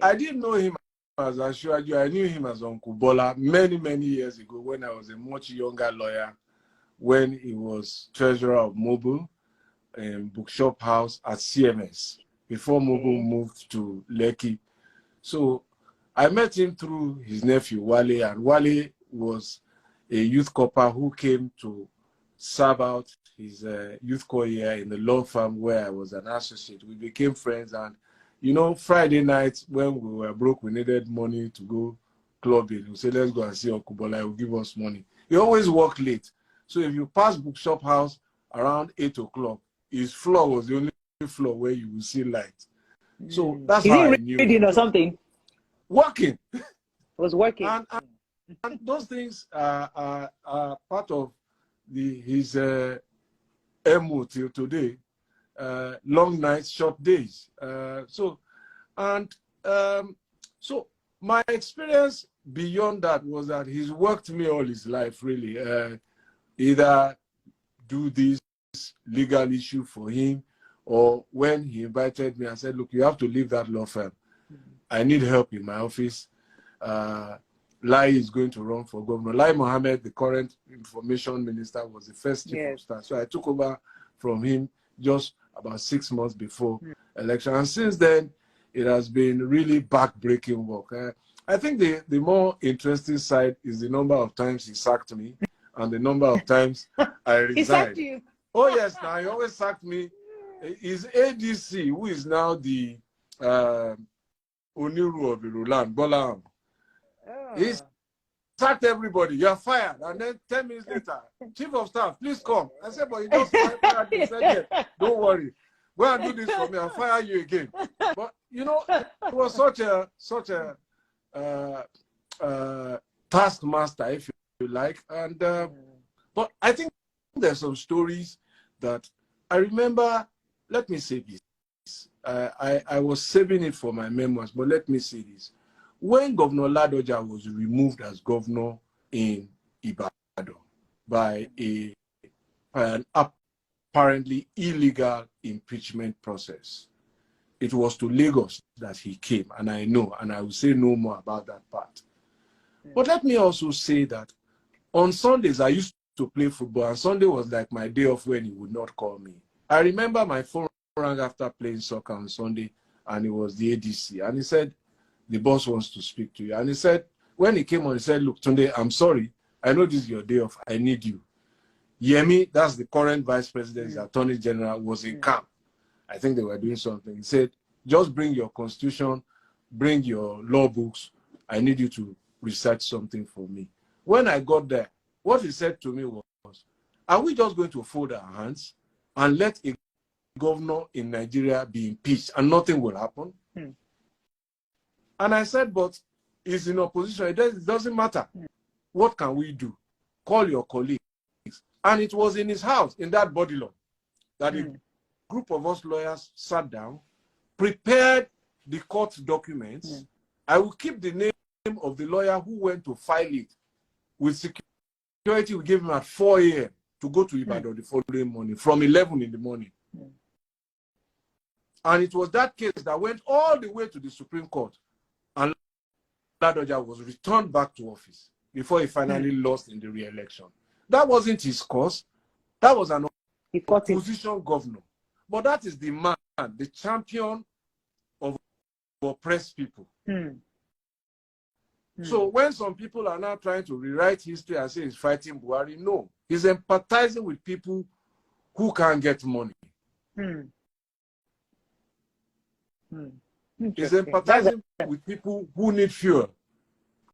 I didn't know him as Asiwaju. I knew him as Uncle Bola many, many years ago when I was a much younger lawyer, when he was treasurer of Mobile Bookshop House at CMS, before Mobile moved to Lekki. So I met him through his nephew, Wale, and Wale was a youth corper who came to serve out his youth corps year in the law firm where I was an associate. We became friends, and you know, Friday nights when we were broke, we needed money to go clubbing. We said, let's go and see Uncle Bola, he will give us money. He always worked late. So if you pass Bookshop House around 8 o'clock, his floor was the only floor where you will see light. So that's how I knew. Reading or something? Working. Was working. And those things are part of his MO till today. Long nights, short days. So my experience beyond that was that he's worked me all his life, really. Either do this legal issue for him, or when he invited me, I said, look, you have to leave that law firm. I need help in my office. Lai is going to run for governor. Lai Mohammed, the current information minister, was the first chief of staff. So I took over from him just about 6 months before election. And since then, it has been really back-breaking work. I think the more interesting side is the number of times he sacked me and the number of times I resigned. He sacked you? Oh, yes. Now, he always sacked me. His ADC, who is now the Oniru of Irulan, Bola, he sacked everybody. You're fired. And then 10 minutes later, chief of staff, please come. I said, but you just fired me. He said, yeah, don't worry. Go and do this for me. I'll fire you again. But, you know, it was such a taskmaster, if you like. And but I think there's some stories that I remember. Let me say this. I was saving it for my memoirs, but let me say this. When Governor Ladoja was removed as governor in Ibadan by an apparently illegal impeachment process, it was to Lagos that he came, and I know, and I will say no more about that part. But let me also say that on Sundays, I used to play football, and Sunday was like my day off when he would not call me. I remember my phone rang after playing soccer on Sunday, and it was the ADC, and he said, the boss wants to speak to you. And he said, when he came on, he said, look, Tunde, I'm sorry. I know this is your day off. I need you. Yemi, that's the current vice president, the attorney general, was in camp. I think they were doing something. He said, just bring your constitution, bring your law books. I need you to research something for me. When I got there, what he said to me was, are we just going to fold our hands and let a governor in Nigeria be impeached and nothing will happen? And I said, but he's in opposition. It doesn't matter. What can we do? Call your colleagues. And it was in his house, in that body law, that a group of us lawyers sat down, prepared the court documents. I will keep the name of the lawyer who went to file it. With security, we gave him at 4 a.m. to go to Ibadan the following morning, from 11 in the morning. And it was that case that went all the way to the Supreme Court. And Ladoja was returned back to office before he finally lost in the re-election. That wasn't his cause. That was an opposition governor. But that is the man, the champion of oppressed people. So when some people are now trying to rewrite history and say he's fighting Buhari, no. He's empathizing with people who can't get money. He's empathizing with people who need fuel.